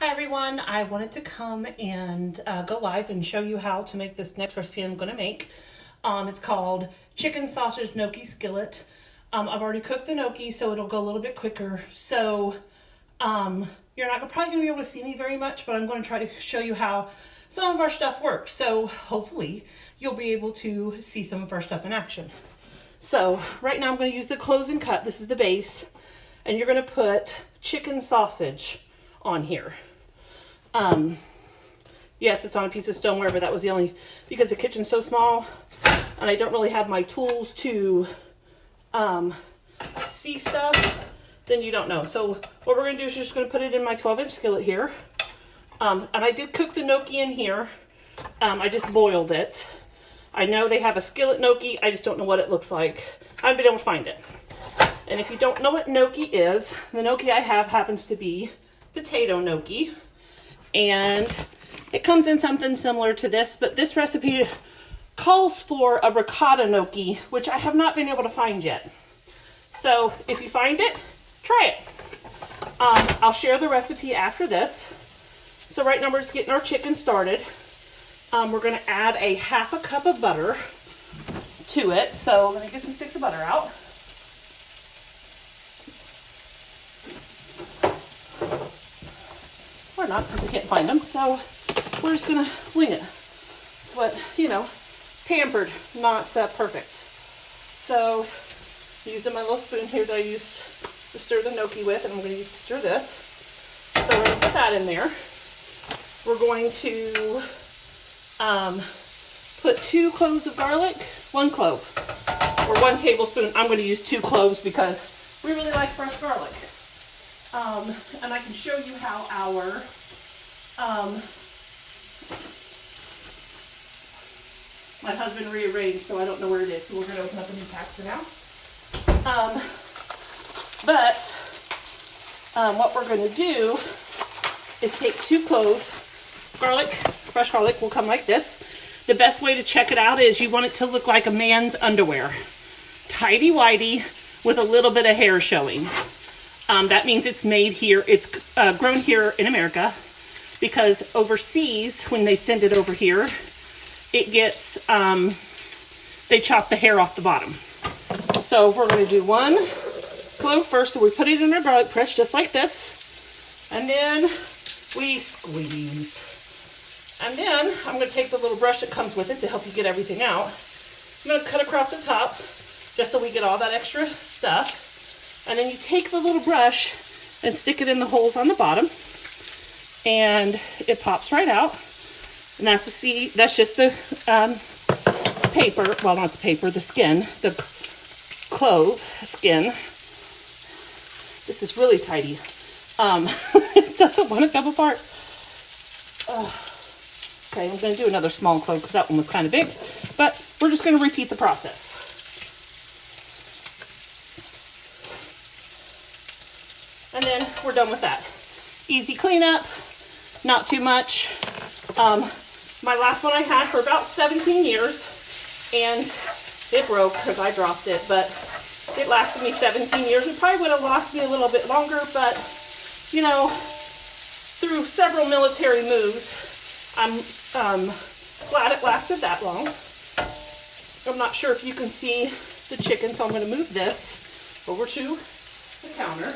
Hi everyone, I wanted to come and go live and show you how to make this next recipe I'm going to make. It's called chicken sausage gnocchi skillet. I've already cooked the gnocchi, so it'll go a little bit quicker. So you're not probably going to be able to see me very much, but I'm going to try to show you how some of our stuff works. So hopefully you'll be able to see some of our stuff in action. So right now I'm going to use the close and cut. This is the base, and you're going to put chicken sausage on here. Yes, it's on a piece of stoneware, but that was the only, because the kitchen's so small and I don't really have my tools to see stuff, then you don't know. So what we're going to do is just going to put it in my 12-inch skillet here. And I did cook the gnocchi in here. I just boiled it. I know they have a skillet gnocchi. I just don't know what it looks like. I haven't been able to find it. And if you don't know what gnocchi is, the gnocchi I have happens to be potato gnocchi. And it comes in something similar to this, but this recipe calls for a ricotta gnocchi, which I have not been able to find yet. So if you find it, try it. I'll share the recipe after this. So right now we're just getting our chicken started. We're going to add a half a cup of butter to it. So let me get some sticks of butter out. Or not, because I can't find them, so we're just gonna wing it. But, you know, pampered, not perfect. So, using my little spoon here that I used to stir the gnocchi with, and I'm gonna use to stir this. So we're gonna put that in there. We're going to put 2 cloves of garlic, 1 clove, or 1 tablespoon. I'm gonna use 2 cloves because we really like fresh garlic. And I can show you how our my husband rearranged, so I don't know where it is, so we're going to open up a new pack for now. What we're going to do is take 2 cloves. Garlic, fresh garlic will come like this. The best way to check it out is you want it to look like a man's underwear. Tighty-whitey with a little bit of hair showing. That means it's made here, it's grown here in America, because overseas, when they send it over here, it gets, they chop the hair off the bottom. So we're going to do 1 clove first, so we put it in our garlic press just like this, and then we squeeze. And then I'm going to take the little brush that comes with it to help you get everything out. I'm going to cut across the top, just so we get all that extra stuff. And then you take the little brush and stick it in the holes on the bottom, and it pops right out. And that's the seed. That's just the paper. Well, not the paper, the skin, the clove skin. This is really tidy. It doesn't want to come apart. Okay, I'm going to do another small clove because that one was kind of big. But we're just going to repeat the process. And then we're done with that. Easy cleanup, not too much. My last one I had for about 17 years, and it broke because I dropped it, but it lasted me 17 years. It probably would have lasted me a little bit longer, but, you know, through several military moves, I'm glad it lasted that long. I'm not sure if you can see the chicken, so I'm going to move this over to the counter.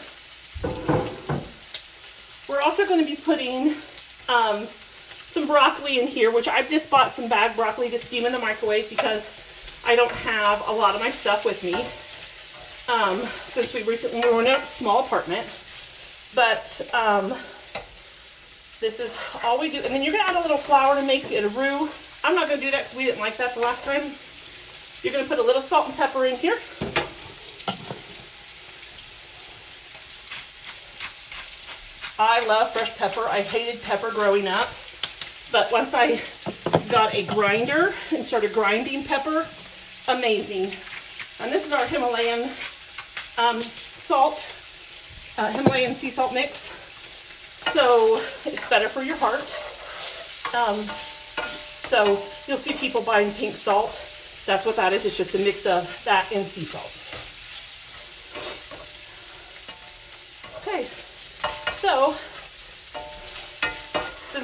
We're also going to be putting some broccoli in here, which I've just bought some bagged broccoli to steam in the microwave because I don't have a lot of my stuff with me since we recently were in a small apartment. But this is all we do. And then you're going to add a little flour to make it a roux. I'm not going to do that because we didn't like that the last time. You're going to put a little salt and pepper in here. I love fresh pepper. I hated pepper growing up, but once I got a grinder and started grinding pepper, amazing. And this is our Himalayan salt, Himalayan sea salt mix, so it's better for your heart. So you'll see people buying pink salt. That's what that is. It's just a mix of that and sea salt. Okay. So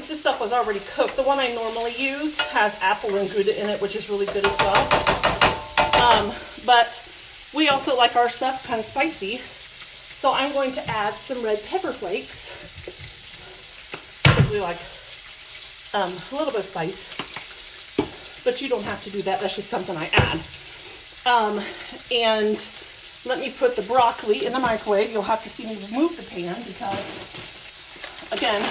since this stuff was already cooked, the one I normally use has apple and Gouda in it, which is really good as well. But we also like our stuff kind of spicy, so I'm going to add some red pepper flakes because we like a little bit of spice. But you don't have to do that. That's just something I add. And let me put the broccoli in the microwave. You'll have to see me remove the pan because, again,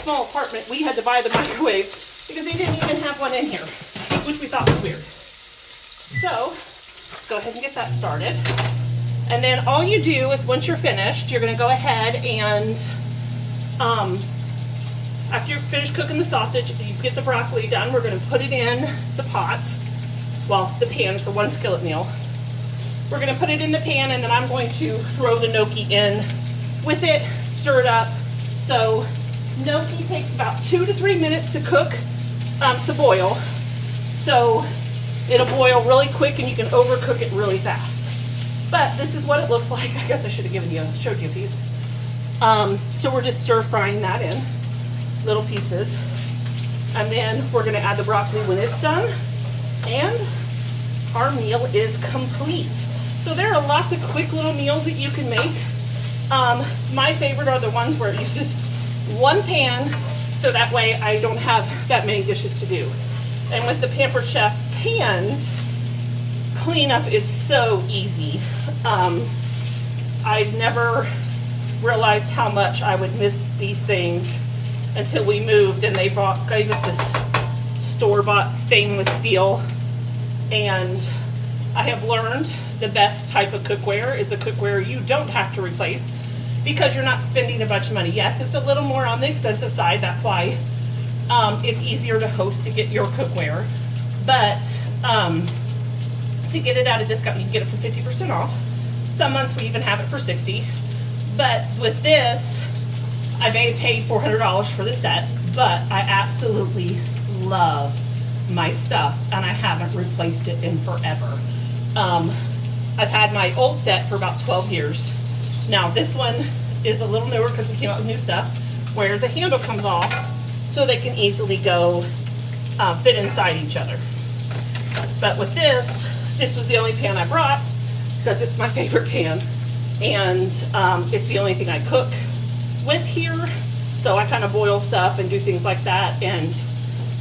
small apartment, we had to buy the microwave because they didn't even have one in here, which we thought was weird. So, let's go ahead and get that started. And then all you do is once you're finished, you're going to go ahead and, after you're finished cooking the sausage, you get the broccoli done, we're going to put it in the pot, well, the pan, it's a 1 skillet meal. We're going to put it in the pan, and then I'm going to throw the gnocchi in with it, stir it up. So gnocchi takes about 2 to 3 minutes to cook, to boil. So it'll boil really quick and you can overcook it really fast. But this is what it looks like. I guess I should have showed you a piece. So we're just stir frying that in little pieces. And then we're going to add the broccoli when it's done. And our meal is complete. So there are lots of quick little meals that you can make. My favorite are the ones where it uses one pan, so that way I don't have that many dishes to do. And with the Pampered Chef pans, cleanup is so easy. I've never realized how much I would miss these things until we moved and they gave us this store-bought stainless steel. And I have learned the best type of cookware is the cookware you don't have to replace because you're not spending a bunch of money. Yes, it's a little more on the expensive side. That's why it's easier to host to get your cookware. But to get it at a discount, you can get it for 50% off. Some months we even have it for $60. But with this, I may have paid $400 for the set, but I absolutely love my stuff, and I haven't replaced it in forever. I've had my old set for about 12 years. Now this one is a little newer because we came out with new stuff where the handle comes off so they can easily go fit inside each other. But with this was the only pan I brought because it's my favorite pan, and it's the only thing I cook with here. So I kind of boil stuff and do things like that and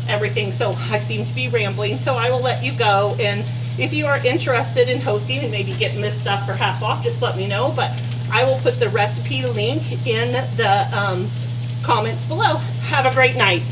everything. So I seem to be rambling, so I will let you go. And if you are interested in hosting and maybe getting this stuff for half off, just let me know. But I will put the recipe link in the comments below. Have a great night.